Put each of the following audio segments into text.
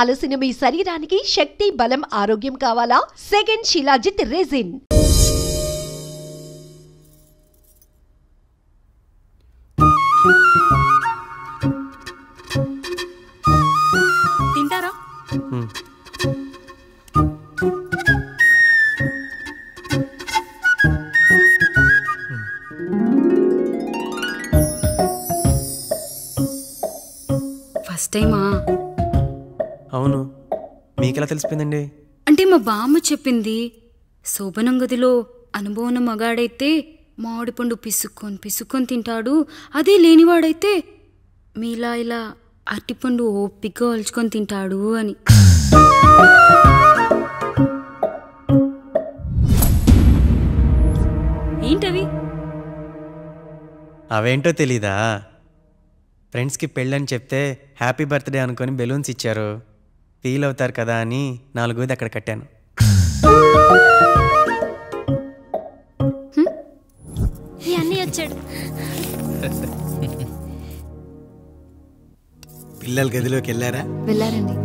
అలసిన మీ శరీరానికి శక్తి, బలం, ఆరోగ్యం కావాలా? Second shilajit resin. తింటారా? ఫస్ట్ టైమా? అవును. మీకెలా తెలిసిపోయిందండి? అంటే మా బామ్మ చెప్పింది. శోభనం గదిలో అనుభవం మగాడైతే మామిడి పండు పిసుక్కొని తింటాడు, అదే లేనివాడైతే మీలా ఇలా అరటిపండు ఓపిగ్గా ఒలుచుకొని తింటాడు అని. ఏంటవి? అవేంటో తెలీదా? ఫ్రెండ్స్కి పెళ్ళని చెప్తే హ్యాపీ బర్త్డే అనుకొని బెలూన్స్ ఇచ్చారు. ఫీల్ అవుతారు కదా అని 4 అక్కడ కట్టాను. పిల్లల గదిలోకి వెళ్ళారా? వెళ్ళారండి.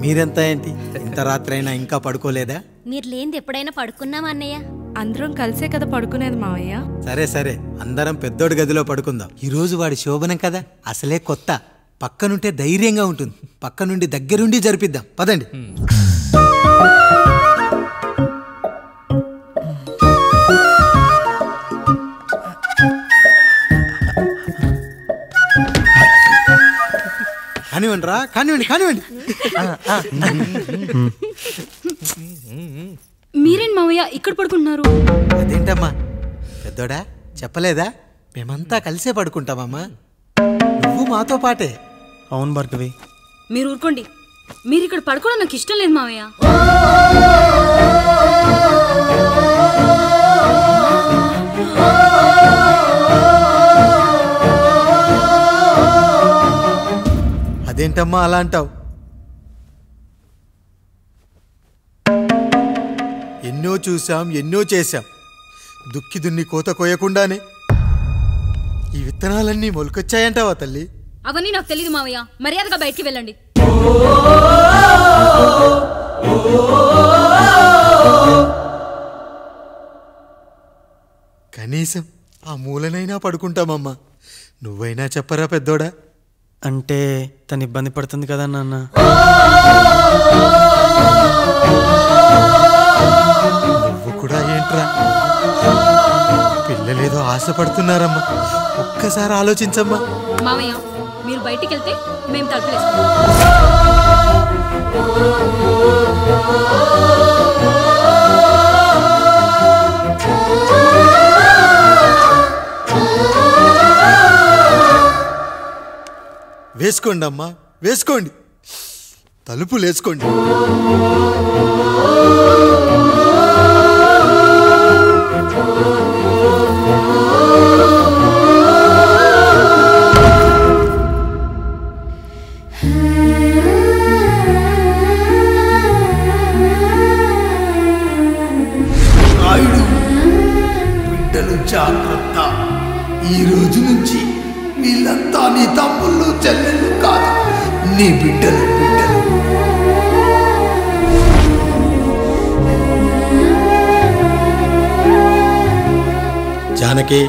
మీరెంత ఏంటి ఇంత రాత్రైనా ఇంకా పడుకోలేదా? మీరు లేనిది ఎప్పుడైనా పడుకున్నామా అన్నయ్య? అందరం కలిసే కదా పడుకునేది మావయ్య. సరే సరే, అందరం పెద్దోడి గదిలో పడుకుందాం. ఈరోజు వాడి శోభనం కదా, అసలే కొత్త. పక్కనుంటే ధైర్యంగా ఉంటుంది. పక్క నుండి దగ్గరుండి జరిపిద్దాం. పదండి. కానివ్వండి రా, కానివ్వండి కానివ్వండి. మీరేంటి మావయ్య ఇక్కడ పడుకుంటున్నారు? అదేంటమ్మా పెద్దోడా, చెప్పలేదా? మేమంతా కలిసే పడుకుంటామమ్మా. నువ్వు మాతో పాటే. అవును భార్గవి. మీరు ఊరుకోండి. మీరు ఇక్కడ పడుకోవడం నాకు ఇష్టం లేదు మావయ్య. అదేంటమ్మా అలా అంటావు? ఎన్నో చూసాం, ఎన్నో చేశాం. దుక్కి దున్ని కోత కోయకుండానే ఈ విత్తనాలన్నీ మొలకొచ్చాయంటావా తల్లి? అవన్నీ నాకు తెలియదు మావయ్య. మర్యాదగా బయటికి వెళ్ళండి. కనీసం ఆ మూలనైనా పడుకుంటామమ్మా. నువ్వైనా చెప్పరా పెద్దోడా? అంటే తను ఇబ్బంది పడుతుంది కదా నాన్న. నువ్వు కూడా ఏంట్రా? పిల్లలేదో ఆశపడుతున్నారమ్మా. ఒక్కసారి ఆలోచించమ్మా. మావయ్య మీరు బయటికి వెళ్తే మేము తలుపులేస్తాం. వేసుకోండి అమ్మా, వేసుకోండి. తలుపులు వేసుకోండి. బిడ్డలు జాగ్రత్త. ఈ రోజు నుంచి వీళ్ళంతా నీ తమ్ముళ్ళు చెల్లెళ్ళు కాదు, నీ బిడ్డలు. జానకి,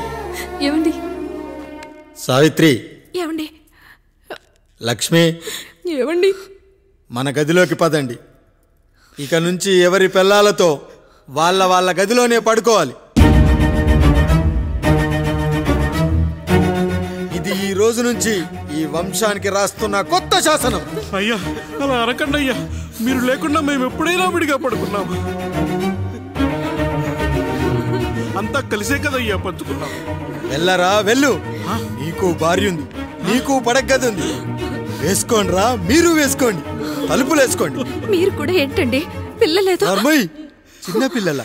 ఏమండి? సావిత్రి, ఏమండి? లక్ష్మి, ఏమండి? మన గదిలోకి పదండి. ఇక నుంచి ఎవరి పిల్లలతో వాళ్ళ గదిలోనే పడుకోవాలి. ఇది ఈ రోజు నుంచి ఈ వంశానికి రాస్తున్న కొత్త శాసనం. అయ్యా అలా అరకండి అయ్యా. మీరు లేకుండా మేము ఎప్పుడైనా విడిగా పడుకున్నాము. అంతా కలిసే కదయ్యా పంచుకున్నాం. వెళ్ళరా వెళ్ళు. నీకు భార్య ఉంది, నీకు పడగది ఉంది. వేసుకోండి రా, మీరు వేసుకోండి. తలుపులు వేసుకోండి. మీరు కూడా ఏంటండి పిల్లలేదు? చిన్న పిల్లల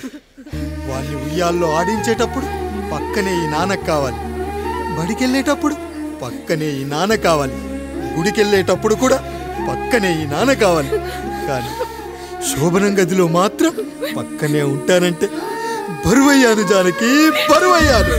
వాళ్ళని ఉయ్యాల్లో ఆడించేటప్పుడు పక్కనే ఈ నాన్నకు కావాలి. బడికెళ్ళేటప్పుడు పక్కనే ఈ నాన్న కావాలి. గుడికెళ్ళేటప్పుడు కూడా పక్కనే ఈ నాన్న కావాలి. కానీ శోభనం గదిలో మాత్రం పక్కనే ఉంటానంటే బరువయ్యాను జానకి, బరువయ్యాను.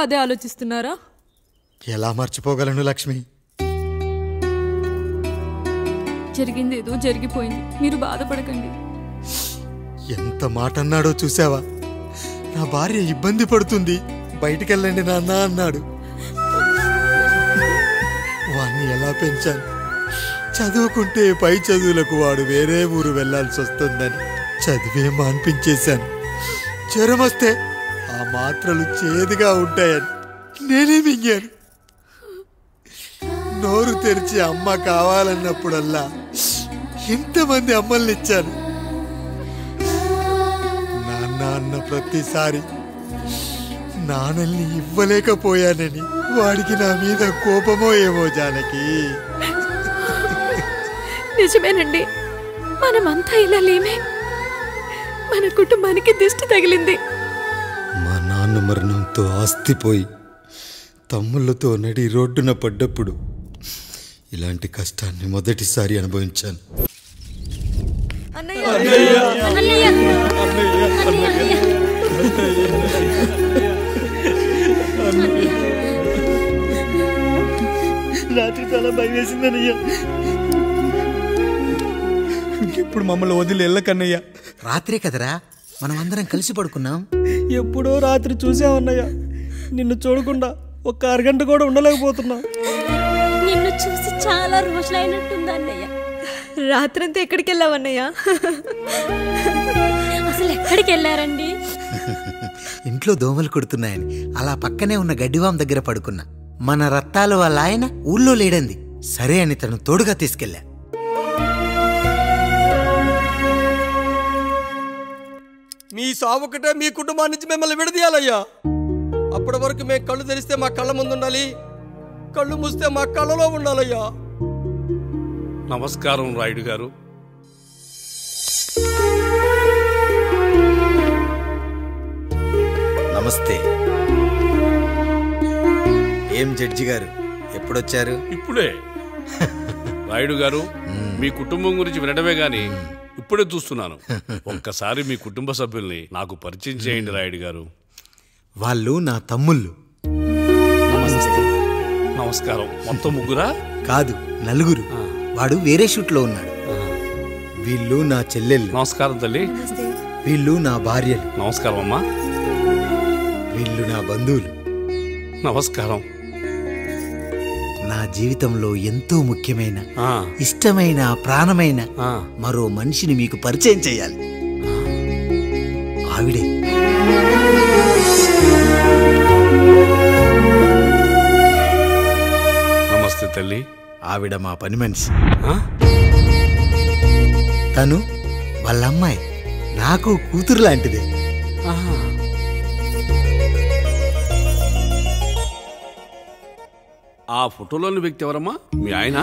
అదే ఆలోచిస్తున్నారా? ఎలా మర్చిపోగలను లక్ష్మి? జరిగింది ఏదో జరిగిపోయింది, మీరు బాధపడకండి. ఎంత మాట అన్నాడో చూసావా? నా భార్య ఇబ్బంది పడుతుంది, బయటికెళ్ళండి నాన్న అన్నాడు. వాణ్ణి ఎలా పెంచాను? చదువుకుంటే పై చదువులకు వాడు వేరే ఊరు వెళ్లాల్సి వస్తుందని చదివే మాన్పించేశాను. జ్వరం వస్తే ఆ మాత్రలు చేదుగా ఉంటాయని నేనే మింగాను. నోరు తెరిచి అమ్మ కావాలన్నప్పుడల్లా ఎంతమంది అమ్మల్ని ఇచ్చాను. నాన్న అన్న ప్రతిసారి నాన్నల్ని ఇవ్వలేకపోయానని వాడికి నా మీద కోపమో ఏమో జానకి. నిజమేనండి, మనమంతా ఇలా లేమే. మన కుటుంబానికి దిష్టి తగిలింది. మా నాన్న మరణంతో ఆస్తిపోయి తమ్ముళ్ళతో నడి రోడ్డున పడ్డప్పుడు ఇలాంటి కష్టాన్ని మొదటిసారి అనుభవించాను. రాత్రి చాలా భయం వేసిందనయ్యా. ఇప్పుడు మమ్మల్ని వదిలి వెళ్ళకన్నయ్యా. రాత్రే కదరా మనం అందరం కలిసి పడుకున్నాం. ఎప్పుడో రాత్రి చూసామన్నయ్యా, నిన్ను చూడకుండా ఒక్క అరగంట కూడా ఉండలేకపోతున్నా. నిన్ను చూసి చాలా రోజులైనట్టుంది అన్నయ్య. రాత్రంతా ఎక్కడికి వెళ్ళావన్నయ్యా? అసలు ఎక్కడికి వెళ్ళారండి? ఇంట్లో దోమలు కుడుతున్నాయని అలా పక్కనే ఉన్న గడ్డివాం దగ్గర పడుకున్నా. మన రత్తాలు వాళ్ళ ఆయన ఊళ్ళో లేడంది. సరే అని తను తోడుగా తీసుకెళ్ళా. మీ సావుకటే మీ కుటుంబాన్ని నుంచి మిమ్మల్ని విడదీయాలయ్యా. అప్పటి వరకు మేము కళ్ళు తెరిస్తే మా కళ్ళ ముందు ఉండాలి, కళ్ళు మూస్తే మా కళ్ళలో ఉండాలయ్యా. నమస్కారం రాయుడు గారు. నమస్తే. ఏం జడ్జి గారు ఎప్పుడొచ్చారు? ఇప్పుడే. రాయుడు గారు, మీ కుటుంబం గురించి వినడమే గాని ఇప్పుడే చూస్తున్నాను. ఒక్కసారి మీ కుటుంబ సభ్యుల్ని నాకు పరిచయం చేయండి రాయుడు గారు. వాళ్ళు నా తమ్ముళ్ళు. నమస్కారం. మొత్తం ముగ్గురా? కాదు, నలుగురు. వాడు వేరే షూట్లో ఉన్నాడు. వీళ్ళు నా చెల్లెళ్ళు. నమస్కారం తల్లి. వీళ్ళు నా భార్యలు. నమస్కారం అమ్మా. వీళ్ళు నా బంధువులు. నమస్కారం. నా జీవితంలో ఎంతో ముఖ్యమైన, ఇష్టమైన, ప్రాణమైన మరో మనిషిని మీకు పరిచయం చేయాలి. ఆవిడే. నమస్తే తల్లి. ఆవిడ మా పని మనిషి. తను వాళ్ళ అమ్మాయి. నాకు కూతురు లాంటిదే. ఆ ఫోటోలోని వ్యక్తి ఎవరమ్మా? మీ ఆయన?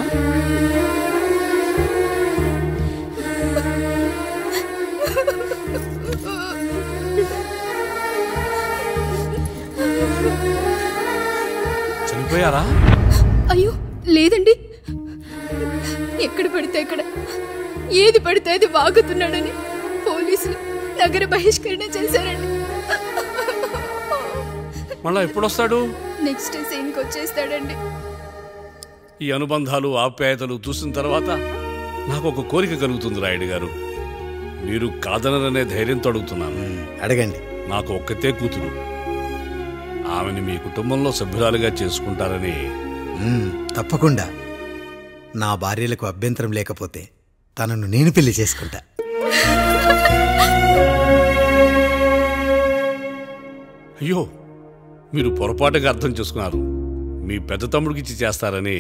చనిపోయారా? అయ్యో లేదండి, ఎక్కడ పడితే అక్కడ ఏది పడితే అది వాగుతున్నాడని పోలీసులు నగర బహిష్కరణ చేశారండి. మళ్ళా ఎప్పుడొస్తాడు? నెక్స్ట్ సీన్కి వచ్చేస్తాడండి. ఈ అనుబంధాలు, ఆప్యాయతలు చూసిన తర్వాత నాకు ఒక కోరిక కలుగుతుంది రాయుడు గారు. మీరు కాదనరనే ధైర్యంతో అడుగుతున్నాను. అడగండి. నాకు ఒక్కతే కూతురు. ఆమెను మీ కుటుంబంలో సభ్యురాలుగా చేసుకుంటారని. తప్పకుండా. నా భార్యలకు అభ్యంతరం లేకపోతే తనను నేను పెళ్లి చేసుకుంటా. అయ్యో, మీరు పొరపాటుగా అర్థం చేసుకున్నారు. మీ పెద్ద తమ్ముడికి ఇచ్చి చేస్తారని.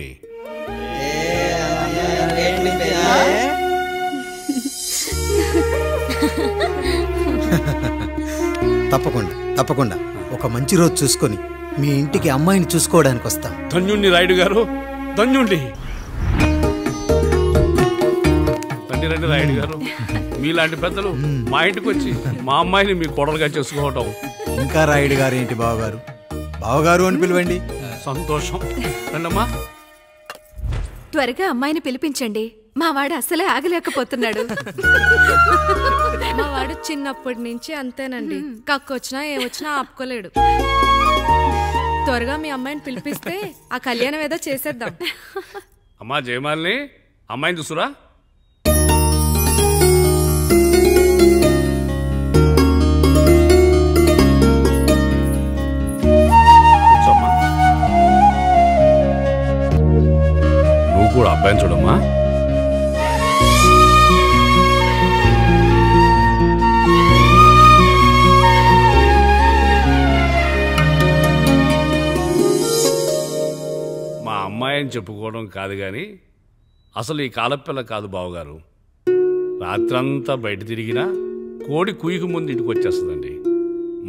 తప్పకుండా తప్పకుండా ఒక మంచి రోజు చూసుకొని మీ ఇంటికి అమ్మాయిని చూసుకోవడానికి వస్తాం. ధన్యుణ్ణి రాయుడు గారు, ధన్యుణ్ణి. రండి రండి రాయుడు గారు. మీలాంటి పెద్దలు మా ఇంటికి వచ్చి మా అమ్మాయిని మీ కోడలుగా చేసుకోవటం. ఇంకా రాయుడు గారు ఏంటి బావగారు? బావగారు అని పిలవండి. సంతోషం. రండమ్మా. త్వరగా అమ్మాయిని పిలిపించండి. మా వాడు అసలే ఆగలేకపోతున్నాడు. మా వాడు చిన్నప్పటి నుంచి అంతేనండి. కక్కొచ్చినా ఏమొచ్చినా ఆపుకోలేడు. త్వరగా మీ అమ్మాయిని పిలిపిస్తే ఆ కళ్యాణం ఏదో చేసేద్దాం. అమ్మా జయమాలిని, అమ్మాయిని చూసురా. కూర్చోమ్మా. నువ్వు కూడా అబ్బాయిని చూడమ్మా. అమ్మాయి అని చెప్పుకోవడం కాదు కానీ అసలు ఈ కాలపిల్ల కాదు బావగారు. రాత్రంతా బయట తిరిగినా కోడి కుయ్యకు ముందు ఇంటికి వచ్చేస్తుందండి.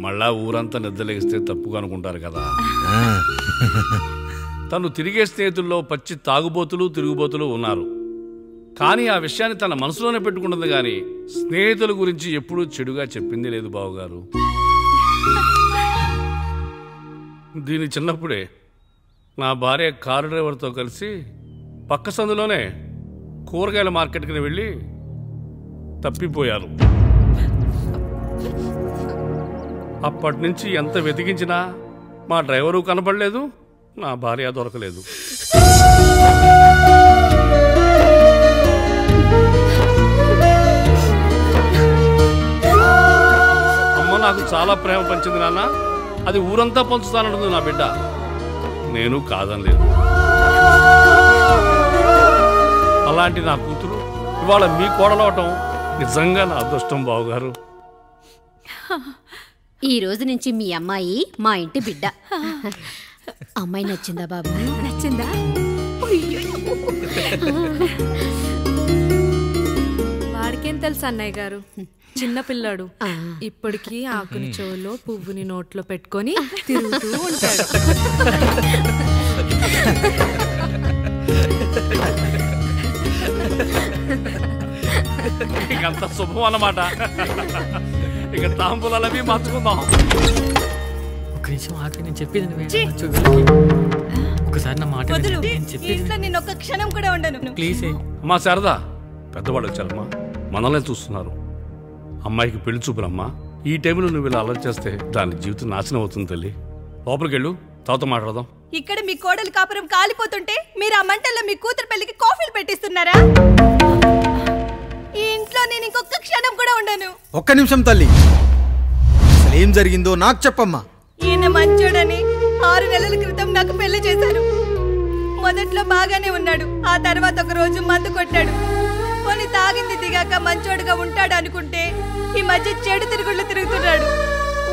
మళ్ళా ఊరంతా నిద్రలేగిస్తే తప్పుగా అనుకుంటారు కదా. తను తిరిగే స్నేహితుల్లో పచ్చి తాగుబోతులు తిరుగుబోతులు ఉన్నారు. కానీ ఆ విషయాన్ని తన మనసులోనే పెట్టుకుంటుంది కానీ స్నేహితుల గురించి ఎప్పుడూ చెడుగా చెప్పింది లేదు బావగారు. దీని చిన్నప్పుడే నా భార్య కారు డ్రైవర్తో కలిసి పక్క సందులోనే కూరగాయల మార్కెట్కి వెళ్ళి తప్పిపోయారు. అప్పటి నుంచి ఎంత వెతికించినా మా డ్రైవరు కనపడలేదు, నా భార్య దొరకలేదు. అమ్మ నాకు చాలా ప్రేమ పంచింది నాన్న, అది ఊరంతా పంచుతానంటుంది నా బిడ్డ. నేను కాదనలేదు. అలాంటి నా కూతురు ఇవాళ మీ కోడలవటం నిజంగా నా అదృష్టం బావగారు. ఈ రోజు నుంచి మీ అమ్మాయి మా ఇంటి బిడ్డ. అమ్మాయి నచ్చిందా బాబు? నచ్చిందా? వాడికేం తెలుసు అన్నయ్య గారు, చిన్న పిల్లాడు. ఇప్పటికీ ఆకుని చెవులో పువ్వుని నోట్లో పెట్టుకొని తిరుగుతూ ఉంటాడు. ఇకంత శుభం అన్నమాట. ఇక తాంబూలాలవి మార్చుకుందాం. ఒక నిమిషం ఆగి, నేను చెప్పేది ఒకసారి నా మాట నేను ఒక్క క్షణం కూడా ఉండను. ప్లీజ్. అమ్మా శారదా, పెద్దవాళ్ళు వచ్చారమ్మా, మనల్ని చూస్తున్నారు. అమ్మాయికి పెళ్లి చూపురమ్మా. ఈ టైంలో నువ్వు ఇలా అలర్ట్ చేస్తే దాని జీవితం నాశనం అవుతుంది తల్లి. లోపలికి వెళ్ళు, తర్వాత మాట్లాడదాం. ఇక్కడ మీ కోడలి కాపురం కాలిపోతుంటే మీరు ఆ మంటల్లో మీ కూతురు పెళ్లికి కాఫీలు పెట్టిస్తున్నారా? ఈ ఇంట్లో నేను ఇంకొక క్షణం కూడా ఉండను. ఒక్క నిమిషం తల్లి, అసలేం జరిగిందో నాకు చెప్పమ్మా. ఈయన మంచోడని 6 నెలల క్రితం నాకు పెళ్లి చేశారు. మొదట్లో బాగానే ఉన్నాడు, ఆ తర్వాత ఒక రోజు మందు కొట్టాడు. కొని తాగింది దిగాక మంచోడుగా ఉంటాడు అనుకుంటే ఈ మధ్య చెడు తిరుగుళ్ళు తిరుగుతున్నాడు.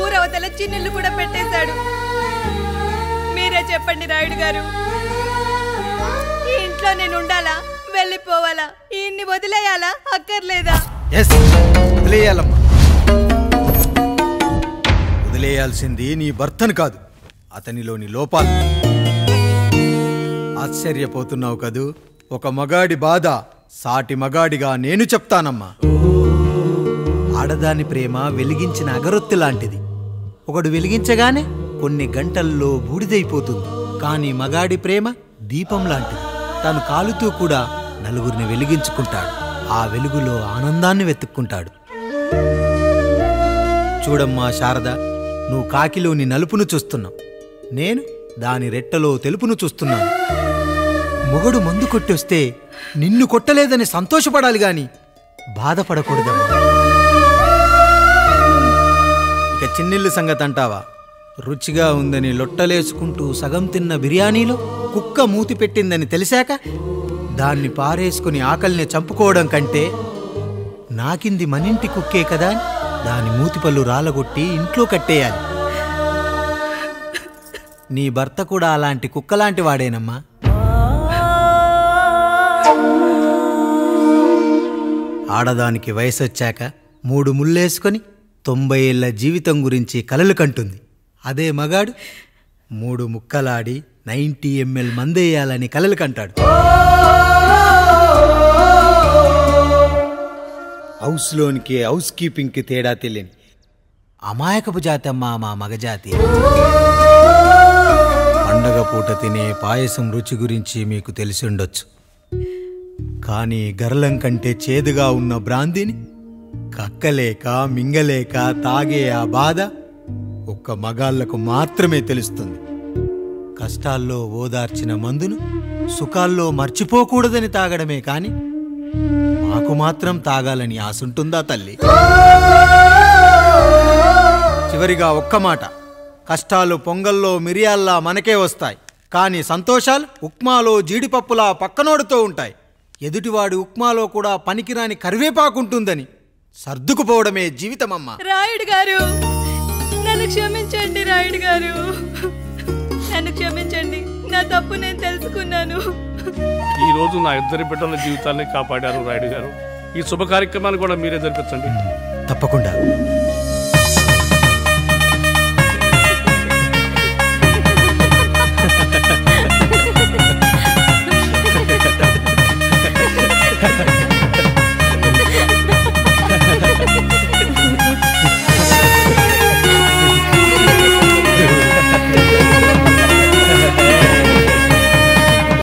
ఊరవతల చిన్నుళ్ళు కూడా పెట్టేశాడు. మీరే చెప్పండి రాయుడు గారు, ఈ ఇంట్లో నేను ఉండాలా, వెళ్ళిపోవాలా, ఈయన్ని వదిలేయాలా, అక్కర్లేదా? వదిలేయాలమ్మా. వదిలేయాల్సింది నీ భర్తను కాదు, అతనిలోని లోపాలు. ఆశ్చర్యపోతున్నావు కదూ? ఒక మగాడి బాధ సాటి మగాడిగా నేను చెప్తానమ్మా. ఆడదాని ప్రేమ వెలిగించిన అగరొత్తి లాంటిది. ఒకడు వెలిగించగానే కొన్ని గంటల్లో బూడిదైపోతుంది. కానీ మగాడి ప్రేమ దీపం లాంటిది. తను కాలుతూ కూడా నలుగురిని వెలిగించుకుంటాడు. ఆ వెలుగులో ఆనందాన్ని వెతుక్కుంటాడు. చూడమ్మా శారద, నువ్వు కాకిలోని నలుపును చూస్తున్నావు, నేను దాని రెట్టలో తెలుపును చూస్తున్నాను. మొగడు మందు కొట్టొస్తే నిన్ను కొట్టలేదని సంతోషపడాలి గాని బాధపడకూడదమ్మా. ఇక చిన్నిల్లు సంగతి అంటావా? రుచిగా ఉందని లొట్టలేసుకుంటూ సగం తిన్న బిర్యానీలో కుక్క మూతి పెట్టిందని తెలిసాక దాన్ని పారేసుకుని ఆకలిని చంపుకోవడం కంటే నాకింది మనింటి కుక్కే కదా దాని మూతిపళ్ళు రాలగొట్టి ఇంట్లో కట్టేయాలి. నీ భర్త కూడా అలాంటి కుక్కలాంటి వాడేనమ్మా. ఆడదానికి వయసొచ్చాక 3 ముళ్ళేసుకొని 90 ఏళ్ల జీవితం గురించి కలలు కంటుంది. అదే మగాడు 3 ముక్కలాడి 90 ml మందేయాలని కలలు కంటాడు. హౌస్లోనికి హౌస్ కీపింగ్కి తేడా తెలియని అమాయకపు జాతమ్మా మా మగజాతి. పండగ పూట తినే పాయసం రుచి గురించి మీకు తెలిసి ఉండొచ్చు. కానీ గర్లం కంటే చేదుగా ఉన్న బ్రాందీని కక్కలేక మింగలేక తాగే ఆ బాధ ఒక్క మగాళ్లకు మాత్రమే తెలుస్తుంది. కష్టాల్లో ఓదార్చిన మందును సుఖాల్లో మర్చిపోకూడదని తాగడమే కాని మాకు మాత్రం తాగాలని ఆశుంటుందా తల్లి? చివరిగా ఒక్క మాట, కష్టాలు పొంగల్లో మిరియాల్లా మనకే వస్తాయి, కానీ సంతోషాలు ఉప్మాలో జీడిపప్పులా పక్కనోడుతో ఉంటాయి. ఎదుటివాడి ఉప్మాలో కూడా పనికిరాని కరివేపాకుంటుందని సర్దుకుపోవడమే జీవితమమ్మా. రాయుడు గారు, నన్ను క్షమించండి. రాయుడు గారు, నన్ను క్షమించండి. నా తప్పు నేను తెలుసుకున్నాను. ఈ రోజు నా ఇద్దరి బిడ్డల జీవితాన్ని కాపాడారు రాయుడు గారు. ఈ శుభ కార్యక్రమాన్ని కూడా మీరే జరిపించండి. తప్పకుండా. Ha ha ha.